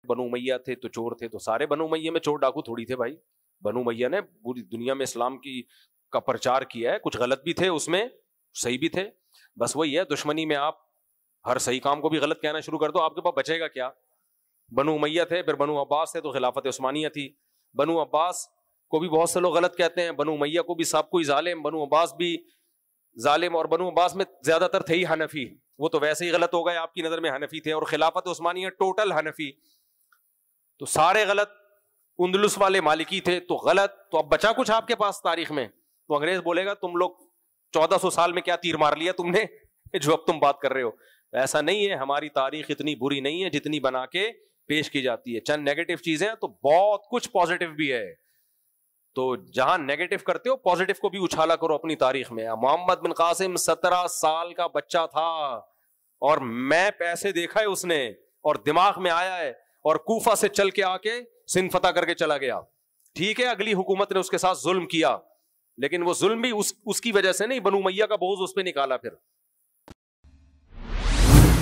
بنو امیہ تھے تو چور تھے، تو سارے بنو امیہ میں چور ڈاکو تھوڑی تھے بھائی. بنو امیہ نے پوری دنیا میں اسلام کا پرچار کیا ہے، کچھ غلط بھی تھے اس میں، صحیح بھی تھے. بس وہی ہے، دشمنی میں آپ ہر صحیح کام کو بھی غلط کہنا شروع کر دو، آپ کے پاس بچے گا کیا؟ بنو امیہ تھے، پھر بنو عباس تھے تو خلافت عثمانیہ تھی. بنو عباس کو بھی بہت سے لوگ غلط کہتے ہیں، بنو امیہ کو بھی سب کوئی ظالم، بنو عباس بھی ظالم. اور بنو عباس میں زیادہ تر تھے ہی حنفی، وہ تو ویسے ہی غلط ہو گئے آپ کی نظر میں، حنفی تھے. اور خلافت عثمانیہ ٹوٹل حنفی، تو سارے غلط. اندلس والے مالکی تھے تو غلط. تو اب بچا کچھ آپ کے پاس تاریخ میں؟ تو انگریز بولے گا تم لوگ 1400 سال میں کیا تیر مار لیا تم نے جو اب تم بات کر رہے ہو. ایسا نہیں ہے، ہماری تاریخ اتنی بری نہیں ہے جتنی بنا کے پیش کی جاتی ہے. چند نیگیٹو چیزیں تو بہت کچھ پازیٹو بھی ہے، تو جہاں نیگیٹو کرتے ہو پازیٹو کو بھی اچھالا کرو اپنی تاریخ میں. محمد بن قاسم 17 سال کا بچہ تھا اور میپ ایسے دیکھا ہے اس نے اور دماغ میں آیا ہے، اور کوفہ سے چل کے آ کے سندھ فتح کر کے چلا گیا. ٹھیک ہے اگلی حکومت نے اس کے ساتھ ظلم کیا، لیکن وہ ظلم بھی اس کی وجہ سے نہیں، بنو امیہ کا بوجھ اس پہ نکالا. پھر